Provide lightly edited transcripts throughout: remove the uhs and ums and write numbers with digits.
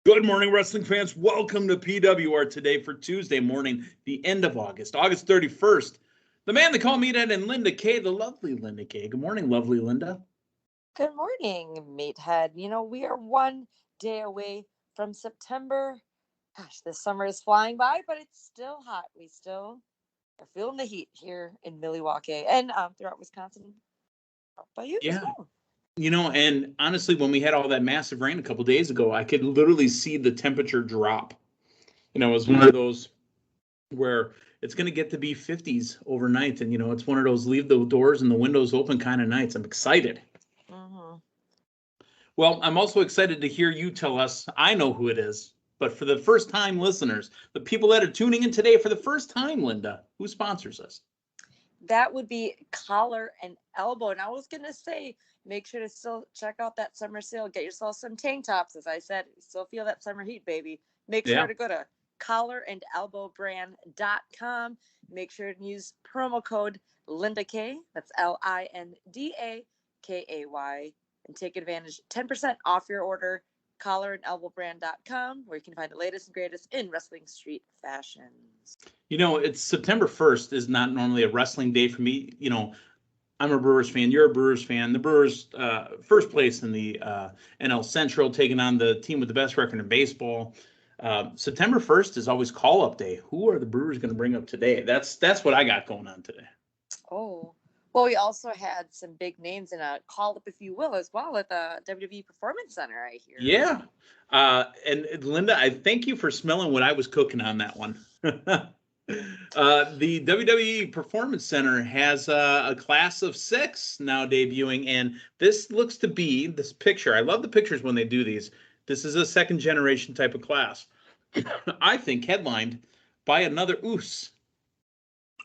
Good morning, wrestling fans. Welcome to PWR today for Tuesday morning, the end of August, August 31st. The man they call Meathead and Linda K, the lovely Linda K. Good morning, lovely Linda. Good morning, Meathead. We are one day away from September. Gosh, this summer is flying by, but it's still hot. We still are feeling the heat here in Milwaukee and throughout Wisconsin. How about you as Yeah, well? and honestly, when we had all that massive rain a couple days ago, I could literally see the temperature drop. It was one of those where it's going to get to be 50s overnight. And, it's one of those leave the doors and the windows open kind of nights. I'm excited. Mm-hmm. Well, I'm also excited to hear you tell us. I know who it is, but for the first time listeners, the people that are tuning in today for the first time, Linda, who sponsors us? That would be collar and elbow. And I was going to say, make sure to still check out that summer sale. Get yourself some tank tops. As I said, still feel that summer heat, baby. Make sure to go to collarandelbowbrand.com. Make sure to use promo code Linda K. That's LINDAKAY. And take advantage 10% off your order. Collarandelbowbrand.com, where you can find the latest and greatest in wrestling street fashions. It's September 1st is not normally a wrestling day for me. I'm a Brewers fan. You're a Brewers fan. The Brewers, first place in the NL Central, taking on the team with the best record in baseball. September 1st is always call-up day. Who are the Brewers going to bring up today? That's what I got going on today. Oh, well, we also had some big names in a call-up, if you will, as well at the WWE Performance Center, I hear. Yeah. And Linda, I thank you for smelling what I was cooking on that one. The WWE Performance Center has a class of 6 now debuting, and this looks to be this picture. I love the pictures when they do these. This is a second generation type of class. I think headlined by another Oos,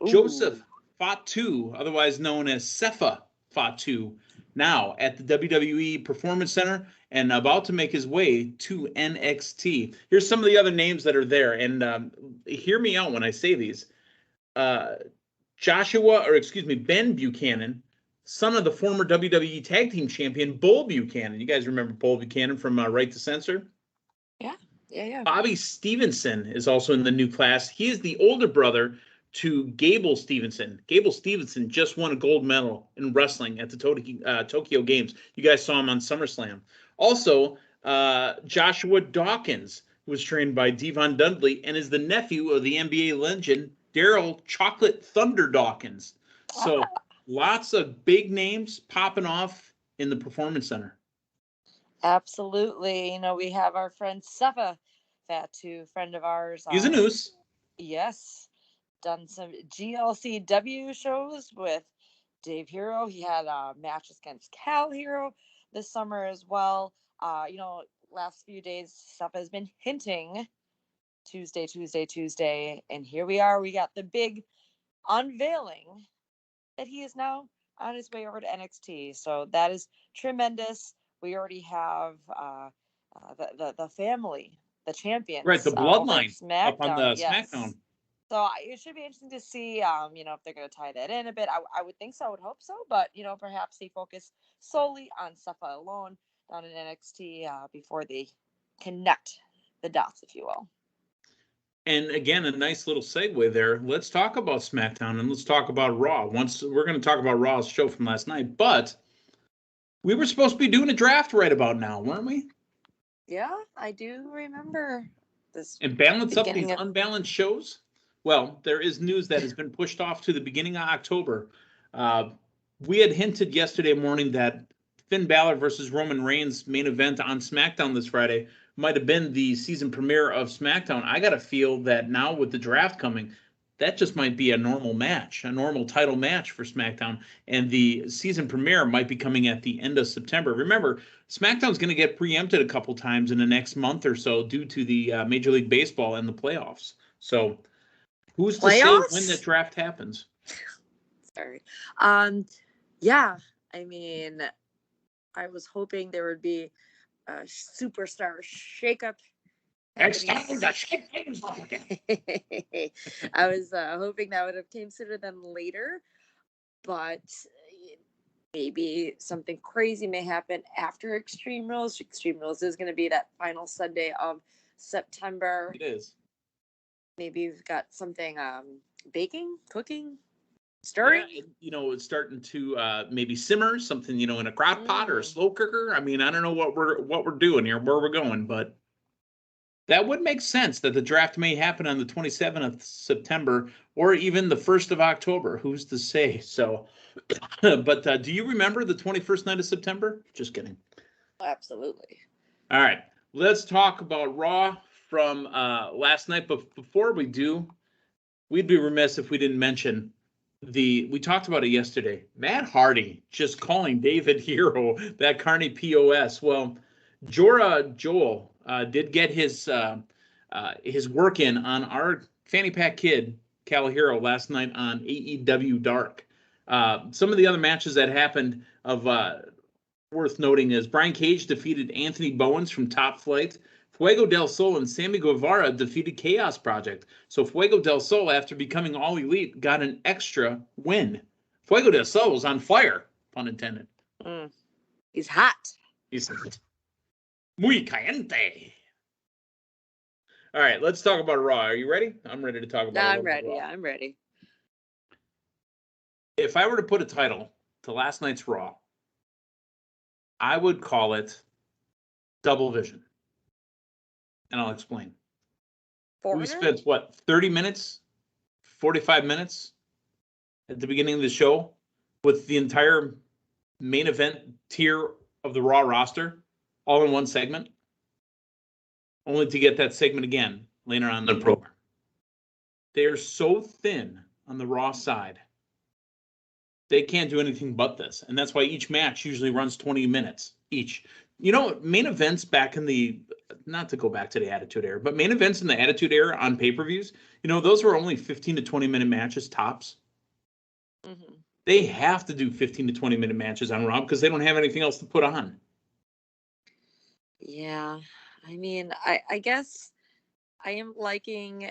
Joseph Fatu, otherwise known as Sefa Fatu, now at the WWE Performance Center and about to make his way to NXT. Here's some of the other names that are there, and hear me out when I say these. Ben Buchanan, son of the former WWE Tag Team Champion Bull Buchanan. You guys remember Bull Buchanan from Right to Censor? Yeah. Bobby Stevenson is also in the new class. He is the older brother to Gable Stevenson. Gable Stevenson just won a gold medal in wrestling at the Tokyo Games. You guys saw him on SummerSlam. Also, Joshua Dawkins was trained by Devon Dudley and is the nephew of the NBA legend Daryl Chocolate Thunder Dawkins. So lots of big names popping off in the Performance Center. Absolutely. We have our friend Sefa Fatu, friend of ours. He's a news. Yes. Done some GLCW shows with Dave Hero. He had matches against Cal Hero this summer as well. Last few days, Sefa has been hinting Tuesday. And here we are. We got the big unveiling that he is now on his way over to NXT. So that is tremendous. We already have the family, the champions. Right, the bloodline up on the yes. SmackDown. So it should be interesting to see, if they're going to tie that in a bit. I would think so. I would hope so. But, perhaps they focus solely on Sefa alone down in NXT before they connect the dots, if you will. And again, a nice little segue there. Let's talk about SmackDown and let's talk about Raw. Once we're going to talk about Raw's show from last night, but we were supposed to be doing a draft right about now, weren't we? Yeah, I do remember this. And balance up these unbalanced shows. Well, there is news that has been pushed off to the beginning of October. We had hinted yesterday morning that Finn Balor versus Roman Reigns main event on SmackDown this Friday might have been the season premiere of SmackDown. I got to feel that now with the draft coming, that just might be a normal match, a normal title match for SmackDown. And the season premiere might be coming at the end of September. Remember, SmackDown's going to get preempted a couple times in the next month or so due to the Major League Baseball and the playoffs. So who's to say when the draft happens? Sorry. Yeah, I mean, I was hoping there would be a superstar shakeup. It's time to shake things. I was hoping that would have came sooner than later, but maybe something crazy may happen after Extreme Rules. Extreme Rules is going to be that final Sunday of September. It is. Maybe we've got something baking, cooking, stirring. Yeah, it's starting to maybe simmer something, in a crock pot or a slow cooker. I mean, I don't know what we're doing here, where we're going, but that would make sense that the draft may happen on the 27th of September or even the 1st of October. Who's to say? So, but do you remember the 21st night of September? Just kidding. Absolutely. All right, let's talk about Raw from last night. But before we do, we'd be remiss if we didn't mention we talked about it yesterday. Matt Hardy just calling David Hero that Carney POS. Well, Jorah Joel did get his work in on our fanny pack kid Cal Hero last night on AEW Dark. Some of the other matches that happened of worth noting is Brian Cage defeated Anthony Bowens from Top Flight. Fuego del Sol and Sammy Guevara defeated Chaos Project. So Fuego del Sol, after becoming All Elite, got an extra win. Fuego del Sol was on fire, pun intended. He's hot. He's muy caliente. All right, let's talk about Raw. Are you ready? I'm ready to talk about it. I'm ready. Yeah, I'm ready. If I were to put a title to last night's Raw, I would call it Double Vision. And I'll explain. We spent, 30 minutes, 45 minutes at the beginning of the show with the entire main event tier of the Raw roster all in one segment, only to get that segment again later on in the program. They are so thin on the Raw side. They can't do anything but this. And that's why each match usually runs 20 minutes each. Main events back in not to go back to the Attitude Era, but main events in the Attitude Era on pay-per-views, those were only 15 to 20-minute matches tops. Mm-hmm. They have to do 15 to 20-minute matches on Raw because they don't have anything else to put on. Yeah. I mean, I guess I am liking...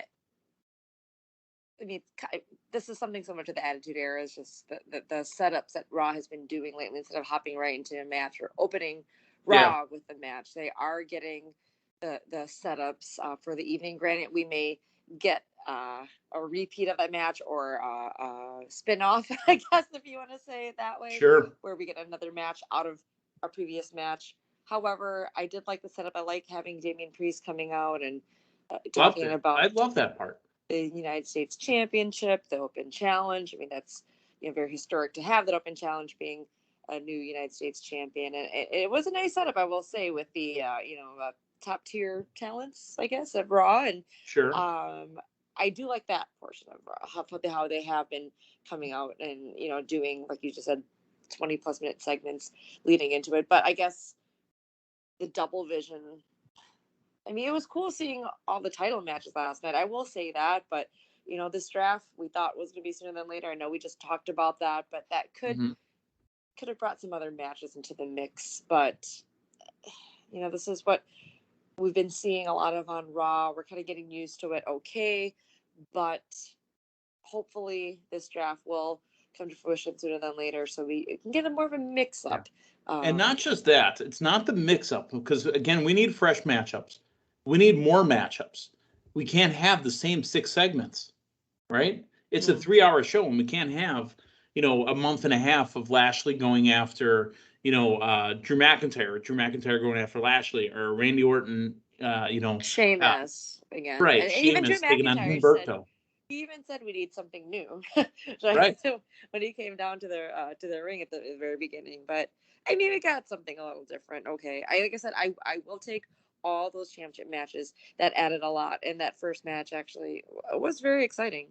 I mean, this is something similar to the Attitude Era. Is just the setups that Raw has been doing lately. Instead of hopping right into a match or opening Raw with the match, they are getting the setups for the evening. Granted, we may get a repeat of that match or a spin-off, I guess, if you want to say it that way. Sure. Where we get another match out of our previous match. However, I did like the setup. I like having Damien Preist coming out and talking about. I love that part. The United States Championship, the Open Challenge. I mean, that's very historic to have that Open Challenge being a new United States champion, and it was a nice setup, I will say, with the top tier talents, I guess, of Raw, and sure. I do like that portion of Raw, how they have been coming out and doing, like you just said, 20+ minute segments leading into it. But I guess the Double Vision. I mean, it was cool seeing all the title matches last night. I will say that, but this draft we thought was going to be sooner than later. I know we just talked about that, but that could have brought some other matches into the mix. But this is what we've been seeing a lot of on Raw. We're kind of getting used to it. Okay, but hopefully this draft will come to fruition sooner than later, so we can get more of a mix-up. Yeah. And not just that. It's not the mix-up, because again, we need fresh matchups. We need more matchups. We can't have the same 6 segments, right? It's a 3-hour show, and we can't have, a month and a half of Lashley going after, Drew McIntyre going after Lashley, or Randy Orton, Sheamus again. Right, and Sheamus even Drew taking on McIntyre Humberto. He even said we need something new, right? So when he came down to the ring at the very beginning, but I mean, we got something a little different. Okay, like I said, I will take all those championship matches. That added a lot, and that first match actually was very exciting.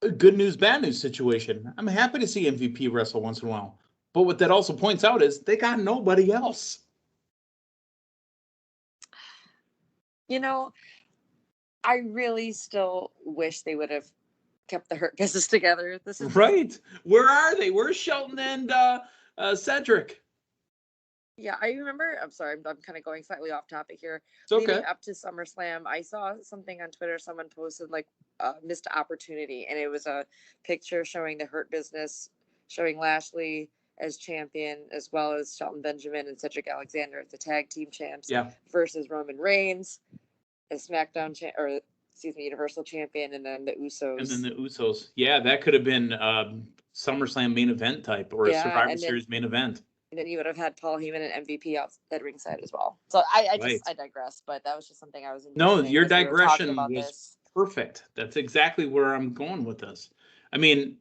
A good news, bad news situation. I'm happy to see MVP wrestle once in a while, but what that also points out is they got nobody else. I really still wish they would have kept the Hurt Business together. This is right. Where are they? Where's Shelton and Cedric? Yeah, I remember. I'm sorry, I'm kind of going slightly off topic here. It's okay. Leading up to SummerSlam, I saw something on Twitter. Someone posted like a missed opportunity, and it was a picture showing the Hurt Business, showing Lashley as champion, as well as Shelton Benjamin and Cedric Alexander as the tag team champs. Yeah. Versus Roman Reigns as SmackDown Universal champion, and then the Usos. And then the Usos. Yeah, that could have been SummerSlam main event type or a Survivor Series main event. And then you would have had Paul Heyman and MVP out at ringside as well. So I digress, but that was just something I was No, your digression was perfect. That's exactly where I'm going with this. I mean,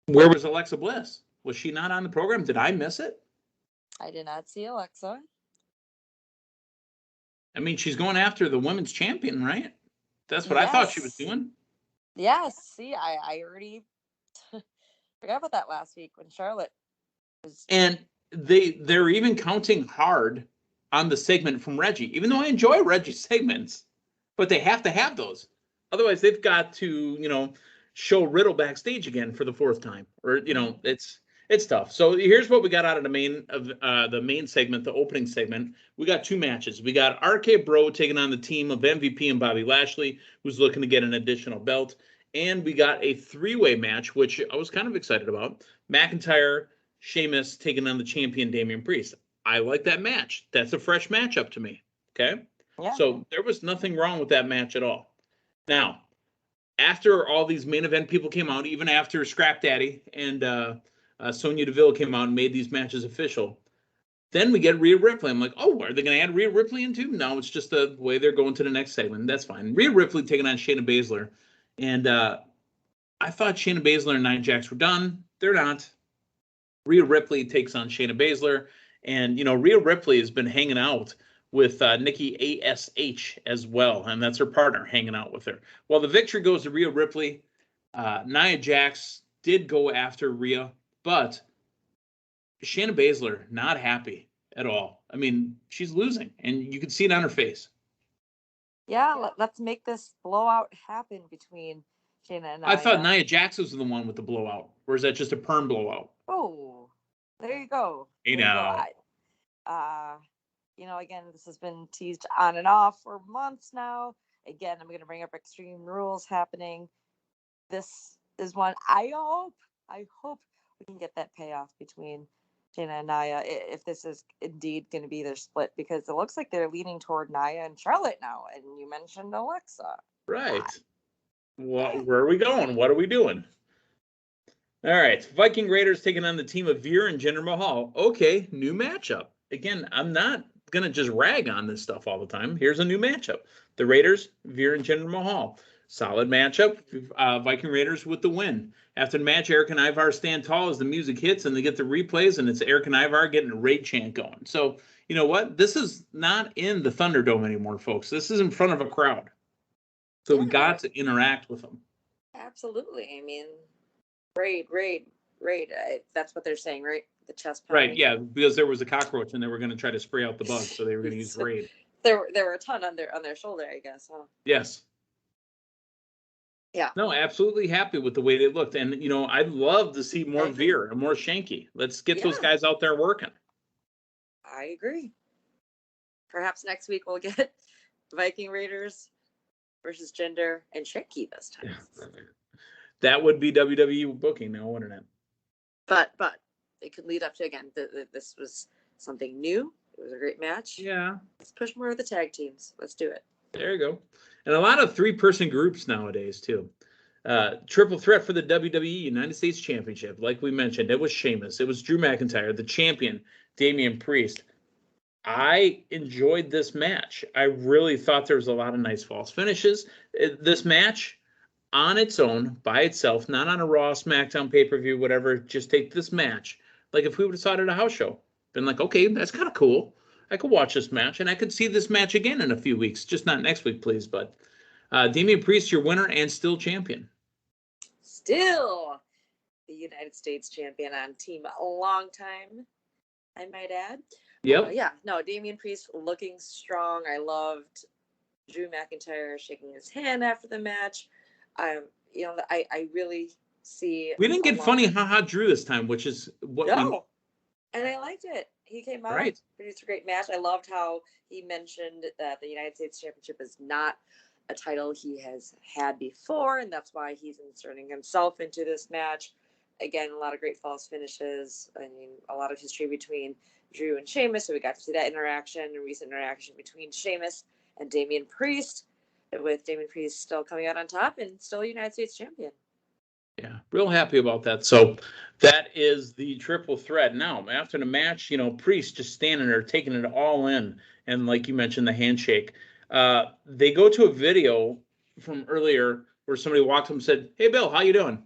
where was Alexa Bliss? Was she not on the program? Did I miss it? I did not see Alexa. I mean, she's going after the women's champion, right? That's what I thought she was doing. Yes. See, I already forgot about that last week when Charlotte was. And they're even counting hard on the segment from Reggie, even though I enjoy Reggie's segments, but they have to have those. Otherwise, they've got to, show Riddle backstage again for the fourth time, or it's tough. So here's what we got out of the main segment, the opening segment. We got two matches. We got RKBro taking on the team of MVP and Bobby Lashley, who's looking to get an additional belt. And we got a three-way match, which I was kind of excited about. McIntyre, Sheamus taking on the champion Damien Preist. I like that match. That's a fresh matchup to me. Okay? Yeah. So there was nothing wrong with that match at all. Now, after all these main event people came out, even after Scrap Daddy and Sonya Deville came out and made these matches official, then we get Rhea Ripley. I'm like, oh, are they going to add Rhea Ripley into? No, it's just the way they're going to the next segment. That's fine. Rhea Ripley taking on Shayna Baszler. And I thought Shayna Baszler and Nia Jax were done. They're not. Rhea Ripley takes on Shayna Baszler. And, Rhea Ripley has been hanging out with Nikki ASH as well. And that's her partner hanging out with her. Well, the victory goes to Rhea Ripley. Nia Jax did go after Rhea, but Shayna Baszler not happy at all. I mean, she's losing, and you can see it on her face. Yeah, let's make this blowout happen between Shayna and Nia. I thought Nia Jax was the one with the blowout, or is that just a perm blowout? Oh, there you go. Again, this has been teased on and off for months now. Again, I'm going to bring up Extreme Rules happening. This is one I hope we can get that payoff between Shayna and Nia if this is indeed going to be their split, because it looks like they're leaning toward Nia and Charlotte now. And you mentioned Alexa. Right. Where are we going? What are we doing? All right. Viking Raiders taking on the team of Veer and Jinder Mahal. Okay, new matchup. Again, I'm not going to just rag on this stuff all the time. Here's a new matchup. The Raiders, Veer and Jinder Mahal. Solid matchup. Viking Raiders with the win. After the match, Eric and Ivar stand tall as the music hits and they get the replays, and it's Eric and Ivar getting a raid chant going. So, you know what? This is not in the Thunderdome anymore, folks. This is in front of a crowd. So we got to interact with them. Absolutely. I mean, raid. That's what they're saying, right? The chest pounding. Right, yeah, because there was a cockroach and they were going to try to spray out the bug, so they were going to use raid. There were a ton on their shoulder, I guess, huh? Yes. Yeah. No, absolutely happy with the way they looked. And, I'd love to see more Veer and more Shanky. Let's get those guys out there working. I agree. Perhaps next week we'll get Viking Raiders versus Jinder and Shanky this time. That would be WWE booking now, wouldn't it? But it could lead up to, again, this was something new. It was a great match. Yeah. Let's push more of the tag teams. Let's do it. There you go. And a lot of three-person groups nowadays, too. Triple threat for the WWE United States Championship. Like we mentioned, it was Sheamus. It was Drew McIntyre, the champion, Damien Priest. I enjoyed this match. I really thought there was a lot of nice false finishes. This match, on its own, by itself, not on a Raw, SmackDown, pay-per-view, whatever, just take this match. Like if we would have saw it at a house show, been like, okay, that's kind of cool. I could watch this match, and I could see this match again in a few weeks. Just not next week, please. But Damien Priest, your winner and still champion. Still the United States champion on Team a long time, I might add. Yep. Damien Priest looking strong. I loved Drew McIntyre shaking his hand after the match. I really see. We didn't get funny haha Drew this time, which is what and I liked it. He came out, produced a great match. I loved how he mentioned that the United States Championship is not a title he has had before, and that's why he's inserting himself into this match. again, a lot of great false finishes. I mean, a lot of history between Drew and Sheamus, so we got to see that interaction, a recent interaction between Sheamus and Damien Priest, with Damien Priest still coming out on top and still United States champion. Yeah, real happy about that. So that is the triple threat. Now, after the match, Priest just standing there taking it all in. And like you mentioned, the handshake. They go to a video from earlier where somebody walked up and said, "Hey, Bill, how you doing?"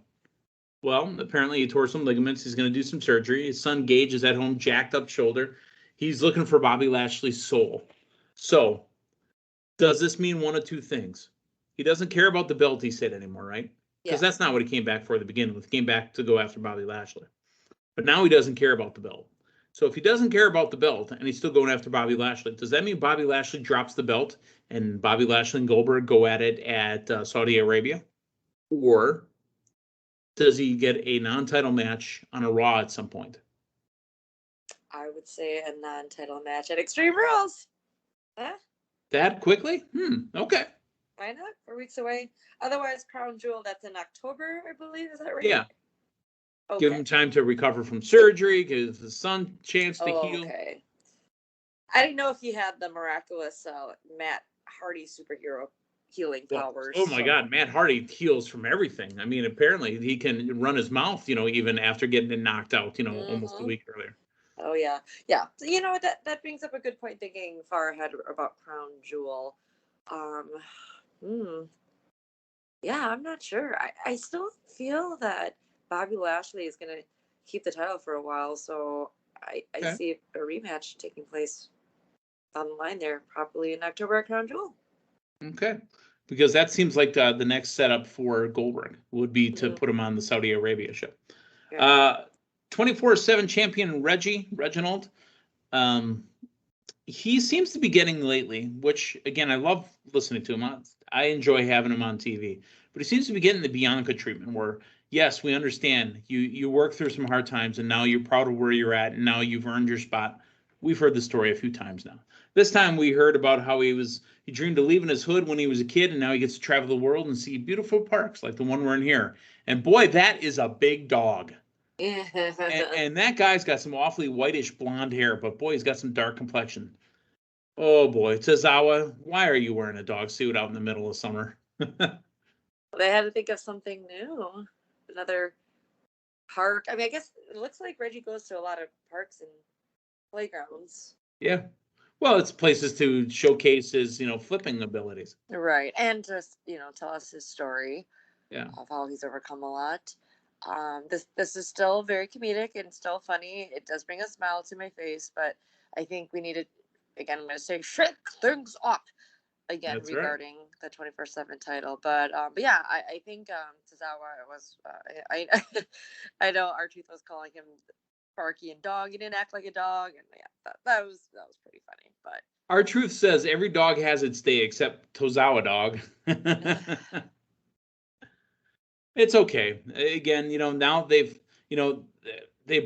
Well, apparently he tore some ligaments. He's going to do some surgery. His son Gage is at home, jacked up shoulder. He's looking for Bobby Lashley's soul. So does this mean one of two things? He doesn't care about the belt, he said, anymore, right? Because that's not what he came back for at the beginning. He came back to go after Bobby Lashley. But now he doesn't care about the belt. So if he doesn't care about the belt and he's still going after Bobby Lashley, does that mean Bobby Lashley drops the belt and Bobby Lashley and Goldberg go at it at Saudi Arabia? Or does he get a non-title match on a Raw at some point? I would say a non-title match at Extreme Rules. Huh? That quickly? Okay. Why not? 4 weeks away. Otherwise, Crown Jewel, that's in October, I believe. Is that right? Yeah. Okay. Give him time to recover from surgery, give the son a chance to heal. Okay. I didn't know if he had the miraculous Matt Hardy superhero healing powers. Oh my God, Matt Hardy heals from everything. I mean, apparently he can run his mouth, even after getting it knocked out, almost a week earlier. Oh yeah. Yeah. So, that brings up a good point, thinking far ahead about Crown Jewel. Yeah, I'm not sure. I still feel that Bobby Lashley is going to keep the title for a while, so I see a rematch taking place on the line there, probably in October at Crown Jewel. Okay. Because that seems like the next setup for Goldberg would be to put him on the Saudi Arabia show. Yeah. 24/7 champion Reggie Reginald. He seems to be getting lately, which, again, I love listening to him. I enjoy having him on TV. But he seems to be getting the Bianca treatment where, yes, we understand. You work through some hard times, and now you're proud of where you're at, and now you've earned your spot. We've heard the story a few times now. This time we heard about how he dreamed of leaving his hood when he was a kid, and now he gets to travel the world and see beautiful parks like the one we're in here. And boy, that is a big dog. and that guy's got some awfully whitish blonde hair, but boy, he's got some dark complexion. Oh boy, Tozawa, why are you wearing a dog suit out in the middle of summer? They had to think of something new. Another park. I mean, I guess it looks like Reggie goes to a lot of parks and playgrounds. Yeah. Well, it's places to showcase his, flipping abilities. Right. And just, tell us his story. Yeah. Of how he's overcome a lot. This is still very comedic and still funny. It does bring a smile to my face, but I think we need to, again, I'm going to say, shake things up again. That's regarding the 24/7 title. But yeah, I think Tozawa was, I know R-Truth was calling him Sparky and dog. He didn't act like a dog. And yeah, that was pretty funny. But R-Truth says every dog has its day except Tozawa dog. It's okay. Again, now they've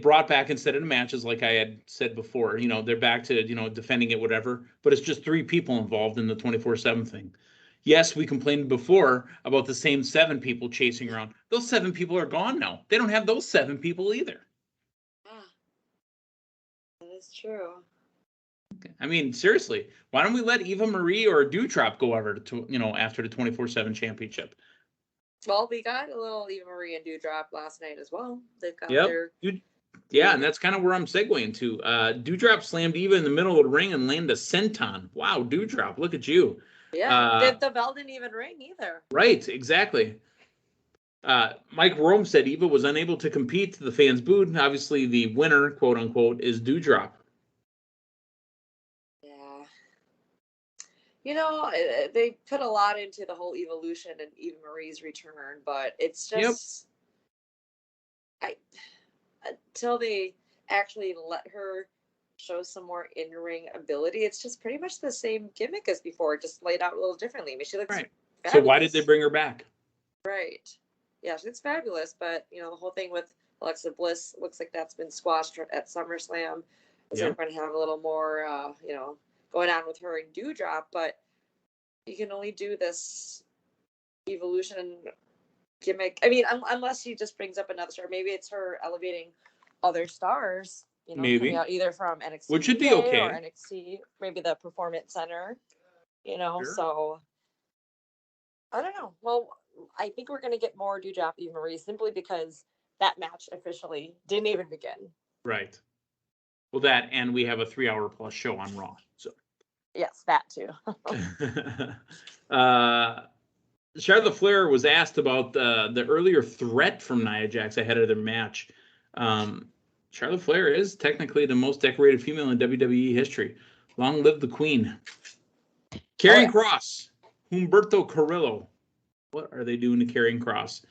brought back, instead of the matches, like I had said before, they're back to, defending it, whatever, but it's just 3 people involved in the 24/7 thing. Yes, we complained before about the same 7 people chasing around. Those 7 people are gone now. They don't have those 7 people either. That is true. Okay. I mean, seriously, why don't we let Eva Marie or Dewdrop go over to, after the 24/7 championship? Well, we got a little Eva Marie and Dewdrop last night as well. They've got their... Yeah, and that's kind of where I'm segueing to. Dewdrop slammed Eva in the middle of the ring and landed a senton. Wow, Dewdrop, look at you. Yeah, the bell didn't even ring either. Right, exactly. Mike Rome said Eva was unable to compete. The fans booed. Obviously, the winner, quote unquote, is Dewdrop. Yeah. They put a lot into the whole evolution and Eva Marie's return, but it's just until they actually let her show some more in-ring ability, it's just pretty much the same gimmick as before, just laid out a little differently. I mean, she looks fabulous. So why did they bring her back? Right. Yeah, she looks fabulous, but the whole thing with Alexa Bliss looks like that's been squashed at SummerSlam. So we're going to have a little more, going on with her and Dewdrop, but you can only do this evolution gimmick. I mean, unless she just brings up another star, maybe it's her elevating other stars. Coming Maybe, out either from NXT which would be UK okay. or NXT, maybe the Performance Center. Sure. So I don't know. Well, I think we're going to get more Doudrop Eva Marie simply because that match officially didn't even begin. Right. Well, that, and we have a 3-hour plus show on Raw. So yes, that too. Charlotte Flair was asked about the earlier threat from Nia Jax ahead of their match. Charlotte Flair is technically the most decorated female in WWE history. Long live the Queen. Karrion Kross, Humberto Carrillo. What are they doing to Karrion Kross?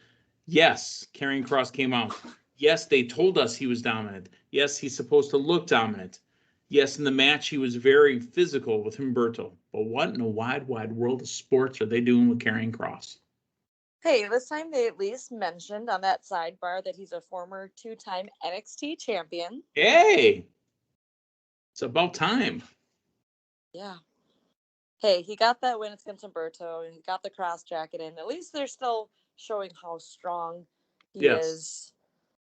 Yes, Karrion Kross came out. Yes, they told us he was dominant. Yes, he's supposed to look dominant. Yes, in the match he was very physical with Humberto. But what in the wide, wide world of sports are they doing with Karrion Kross? Hey, this time they at least mentioned on that sidebar that he's a former 2-time NXT champion. Hey, it's about time. Yeah. Hey, he got that win against Humberto, and he got the cross jacket in. At least they're still showing how strong he is.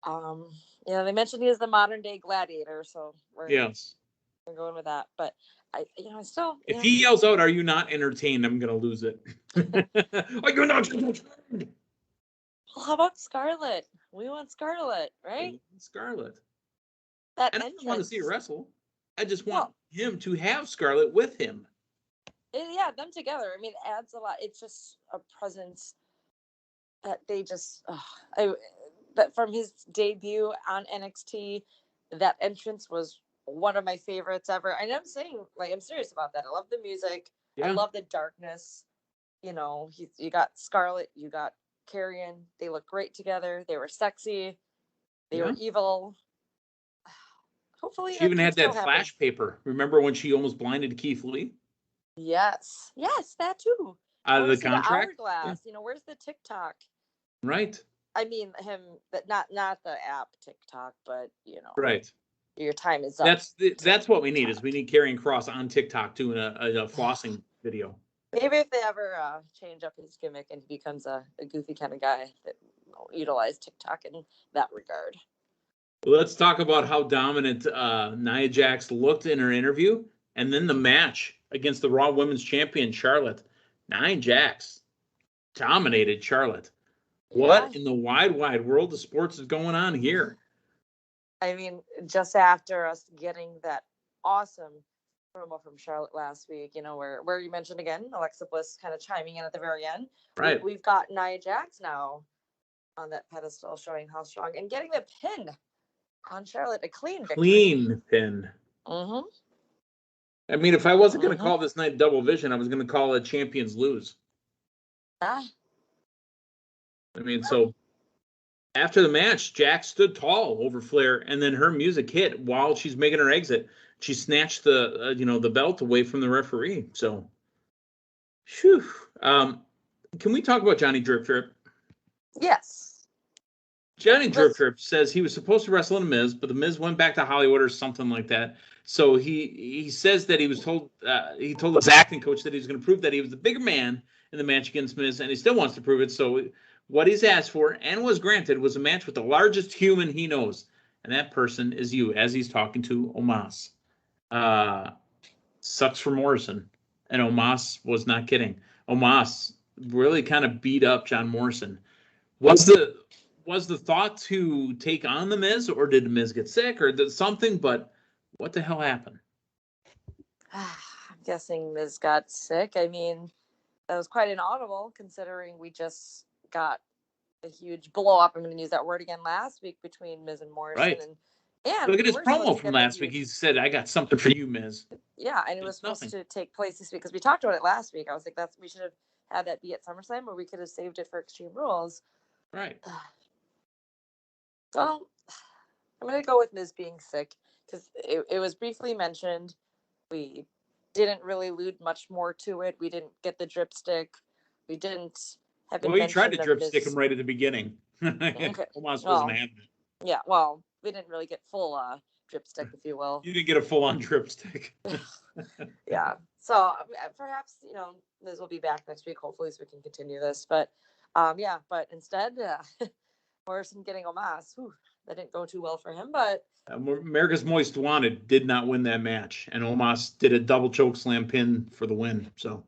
They mentioned he is the modern day gladiator, so we're going with that. But I still. If he yells out, "Are you not entertained?" I'm gonna lose it. Are you not entertained? Well, how about Scarlett? We want Scarlett, right? Scarlett. I just want to see her wrestle. I just want him to have Scarlett with him. Them together. I mean, it adds a lot. It's just a presence that they just. But from his debut on NXT, that entrance was one of my favorites ever. And I'm saying, I'm serious about that. I love the music. Yeah. I love the darkness. You got Scarlett, you got Karrion. They look great together. They were sexy. They were evil. Hopefully, she even had that flash paper. Remember when she almost blinded Keith Lee? Yes, that too. Out of the contract. The hourglass. Where's the TikTok? Right. I mean, not the app TikTok, but Right. Your time is up. That's what we need. Is we need Karrion Kross on TikTok doing a flossing video. Maybe if they ever change up his gimmick and he becomes a goofy kind of guy that utilize TikTok in that regard. Let's talk about how dominant Nia Jax looked in her interview, and then the match against the Raw Women's Champion Charlotte. Nia Jax dominated Charlotte. What in the wide, wide world of sports is going on here? I mean, just after us getting that awesome promo from Charlotte last week, where you mentioned again, Alexa Bliss kind of chiming in at the very end. Right. We've got Nia Jax now on that pedestal showing how strong and getting the pin on Charlotte, a clean victory. Clean pin. Mm-hmm. I mean, if I wasn't going to call this night Double Vision, I was going to call it Champions Lose. I mean, so after the match, Jax stood tall over Flair, and then her music hit while she's making her exit. She snatched the belt away from the referee. So, phew. Can we talk about Johnny Drip Drip? Yes. Johnny Drip Drip says he was supposed to wrestle in The Miz, but The Miz went back to Hollywood or something like that. So he says that he was told he told his acting coach that he was going to prove that he was the bigger man in the match against Miz, and he still wants to prove it. So what he's asked for and was granted was a match with the largest human he knows, and that person is you, as he's talking to Omos. Sucks for Morrison, and Omos was not kidding. Omos really kind of beat up John Morrison. Was the thought to take on the Miz, or did the Miz get sick, or did something? But what the hell happened? I'm guessing Miz got sick. I mean, that was quite inaudible considering we just got a huge blow up. I'm going to use that word again last week between Miz and Morrison. Right. And look at his promo from last week. He said, "I got something for you, Miz." Yeah, and it was supposed to take place this week because we talked about it last week. I was like, we should have had that be at SummerSlam, or we could have saved it for Extreme Rules. Right. So I'm going to go with Miz being sick because it was briefly mentioned. We didn't really allude much more to it. We didn't get the dripstick. We didn't have. Well, you tried to dripstick him right at the beginning. Okay. Almost wasn't having it. Yeah, well, we didn't really get full dripstick, if you will. You didn't get a full-on dripstick. Yeah. So perhaps Miz will be back next week, hopefully, so we can continue this. But Yeah, but instead, Morrison getting Omos. Whew, that didn't go too well for him, but America's Most Wanted did not win that match, and Omos did a double choke slam pin for the win. So,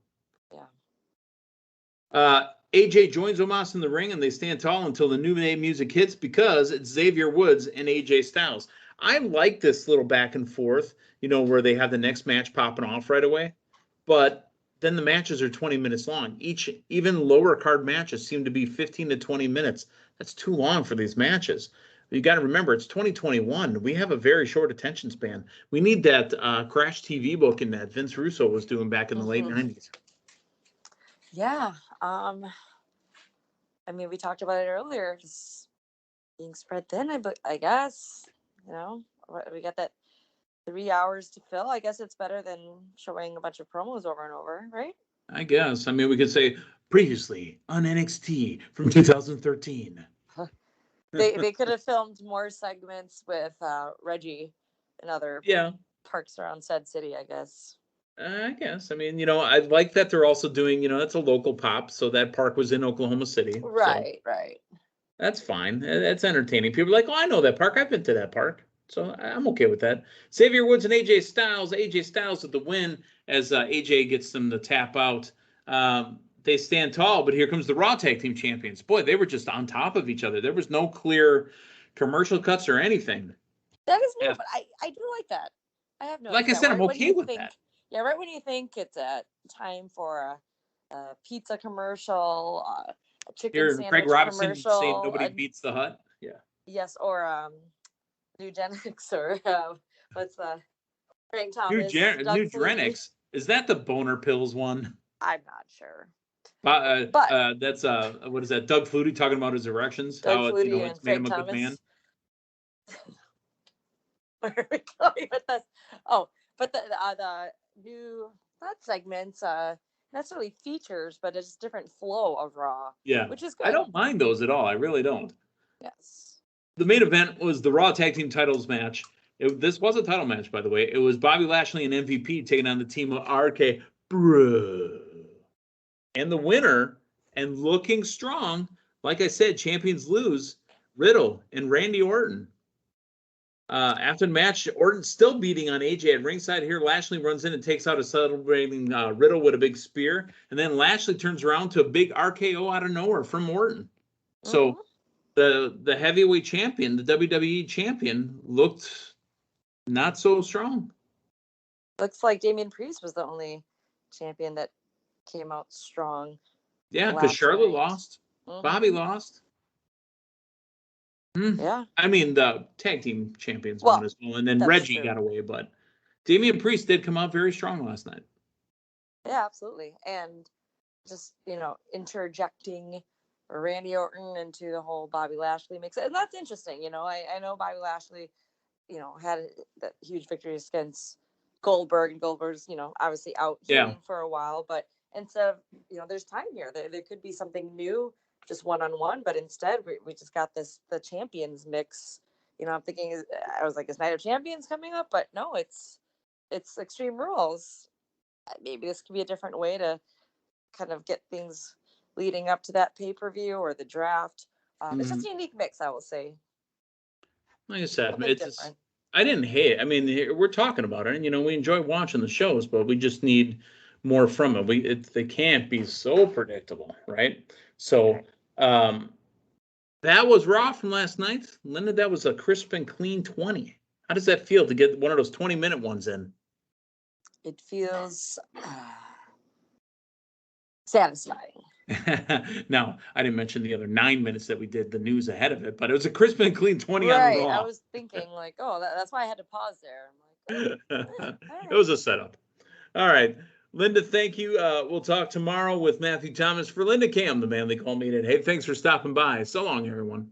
yeah. AJ joins Omos in the ring, and they stand tall until the new music hits because it's Xavier Woods and AJ Styles. I like this little back and forth, where they have the next match popping off right away, but then the matches are 20 minutes long. Even lower card matches seem to be 15 to 20 minutes. That's too long for these matches. You got to remember, it's 2021. We have a very short attention span. We need that Crash TV booking that Vince Russo was doing back in the late 90s. Yeah. I mean, we talked about it earlier. Just being spread thin, I guess. We got that 3 hours to fill. I guess it's better than showing a bunch of promos over and over, right? I guess. I mean, we could say previously on NXT from 2013. They could have filmed more segments with Reggie and other parks around said city, I guess. I guess. I mean, I like that they're also doing, that's a local pop. So that park was in Oklahoma City. Right, so right. That's fine. That's entertaining. People are like, oh, I know that park. I've been to that park. So I'm okay with that. Xavier Woods and AJ Styles. AJ Styles with the win as AJ gets them to tap out. They stand tall, but here comes the Raw Tag Team Champions. Boy, they were just on top of each other. There was no clear commercial cuts or anything. That is new, but I do like that. I have no. Like I said, I'm okay with that. Yeah, right when you think it's a time for a pizza commercial, a chicken sandwich Craig Robinson commercial, saying nobody beats the Hut. Yeah. Yes, or Nugenics, or what's the Frank Thomas? Nugenics. Is that the boner pills one? I'm not sure. But that's what is that? Doug Flutie talking about his erections. Doug Flutie it's made him a good man. Where are we going with this? Oh, but the new not segments, necessarily features, but it's different flow of Raw. Yeah, which is good. I don't mind those at all. I really don't. Yes. The main event was the Raw Tag Team Titles match. This was a title match, by the way. It was Bobby Lashley and MVP taking on the team of RKBro. And the winner, and looking strong, like I said, champions lose, Riddle and Randy Orton. After the match, Orton still beating on AJ at ringside. Here, Lashley runs in and takes out a celebrating Riddle with a big spear. And then Lashley turns around to a big RKO out of nowhere from Orton. So the heavyweight champion, the WWE champion, looked not so strong. Looks like Damien Preist was the only champion that came out strong. Yeah, because Charlotte lost. Bobby lost. Yeah. I mean, the tag team champions won as well, and then Reggie got away, but Damien Priest did come out very strong last night. Yeah, absolutely. And just, interjecting Randy Orton into the whole Bobby Lashley mix. And that's interesting. I know Bobby Lashley, had that huge victory against Goldberg, and Goldberg's, obviously out healing for a while, but instead of, there's time here. There could be something new, just one-on-one, but instead we just got the champions mix. I'm thinking, I was like, is Night of Champions coming up? But no, it's Extreme Rules. Maybe this could be a different way to kind of get things leading up to that pay-per-view or the draft. It's just a unique mix, I will say. Like I said, I didn't hate it. I mean, we're talking about it, and we enjoy watching the shows, but we just need more from it. They can't be so predictable, right? So that was Raw from last night. Linda, that was a crisp and clean 20. How does that feel to get one of those 20-minute ones in? It feels satisfying. Now, I didn't mention the other 9 minutes that we did the news ahead of it, but it was a crisp and clean 20 on Raw. I was thinking like, that's why I had to pause there. I'm like, right. It was a setup. All right. Linda, thank you. We'll talk tomorrow with Matthew Thomas. For Linda Cam, the man they call Meathead. Hey, thanks for stopping by. So long, everyone.